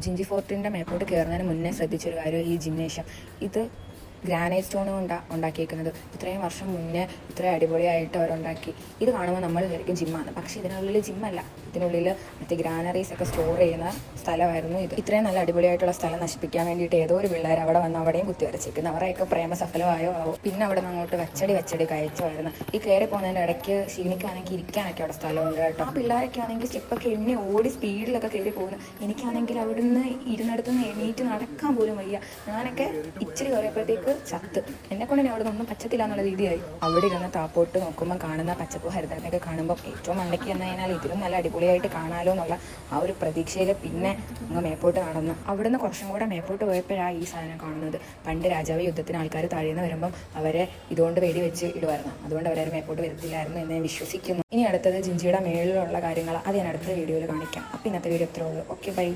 ജിഞ്ചി ഫോർട്ടിൻ്റെ മേപ്പോട്ട് കയറുന്നതിന് മുന്നേ ശ്രദ്ധിച്ചൊരു കാര്യം ഈ ജിംനേഷ്യം ഇത് ഗ്രാനൈറ്റ് സ്റ്റോൺ കൊണ്ടാണ് ഉണ്ടാക്കിയിരിക്കുന്നത്. ഇത്രയും വർഷം മുന്നേ ഇത്രയും അടിപൊളിയായിട്ട് അവരുണ്ടാക്കി. ഇത് കാണുമ്പോൾ നമ്മൾ വിചാരിക്കും ജിമ്മാണ്, പക്ഷേ ഇതിനുള്ളിൽ ജിമ്മല്ല, ഇതിനുള്ളിൽ മറ്റേ ഗ്രാനറീസ് ഒക്കെ സ്റ്റോർ ചെയ്യുന്ന സ്ഥലമായിരുന്നു ഇത്. ഇത്രയും നല്ല അടിപൊളിയായിട്ടുള്ള സ്ഥലം നശിപ്പിക്കാൻ വേണ്ടിയിട്ട് ഏതോ ഒരു പിള്ളേർ അവിടെ വന്ന് അവിടെയും കുത്തിവരച്ചിരിക്കുന്നു. അവരെയൊക്കെ പ്രേമ സഫലമായോ ആവോ. പിന്നെ അവിടെ നിന്ന് അങ്ങോട്ട് വെച്ചടി കഴിച്ചുമായിരുന്നു. ഈ കയറി പോകുന്നതിൻ്റെ ഇടയ്ക്ക് ക്ഷീണിക്കാണെങ്കിൽ ഇരിക്കാനൊക്കെ അവിടെ സ്ഥലമുണ്ട് കേട്ടോ. ആ പിള്ളേരൊക്കെ ആണെങ്കിൽ സ്റ്റെപ്പൊക്കെ എണ്ണി ഓടി സ്പീഡിലൊക്കെ കയറി പോകുന്നു. എനിക്കാണെങ്കിൽ അവിടുന്ന് ഇരുന്നിടത്തുനിന്ന് എണീറ്റ് നടക്കാൻ പോലും വയ്യ. ഞാനൊക്കെ ഇച്ചിരി കയറിയപ്പോഴത്തേക്ക് ചത്ത്. എന്നെ കൊണ്ട് അവിടെ ഒന്നും പറ്റത്തില്ല എന്നുള്ള രീതിയായി. അവിടെ ഇരുന്ന് താപ്പോട്ട് നോക്കുമ്പോൾ കാണുന്ന പച്ചപ്പ് ഹരിതനൊക്കെ കാണുമ്പോൾ ഏറ്റവും മണ്ടയ്ക്ക് എന്ന് കഴിഞ്ഞാൽ ഇതിലും നല്ല അടിപൊളിയായിട്ട് കാണാമല്ലോ എന്നുള്ള ആ ഒരു പ്രതീക്ഷയിൽ പിന്നെ അങ്ങ് മേപ്പോട്ട് നടന്നു. അവിടുന്ന് കുറച്ചും കൂടെ മേപ്പോട്ട് പോയപ്പോഴാണ് ഈ സാധനം കാണുന്നത്. പണ്ട് രാജാവ് യുദ്ധത്തിന് ആൾക്കാർ താഴേന്ന് വരുമ്പം അവരെ ഇതുകൊണ്ട് വെടിവെച്ച് ഇടുമായിരുന്നു. അതുകൊണ്ട് അവരെ മേപ്പോട്ട് വരത്തില്ലായിരുന്നു എന്ന് ഞാൻ വിശ്വസിക്കുന്നു. ഇനി അടുത്തത് ജിഞ്ചിയുടെ മേളിലുള്ള കാര്യങ്ങൾ അത് ഞാൻ അടുത്ത വീഡിയോയിൽ കാണിക്കാം. അപ്പോൾ ഇന്നത്തെ വീഡിയോ ഇത്രേ ഉള്ളൂ. Okay, by.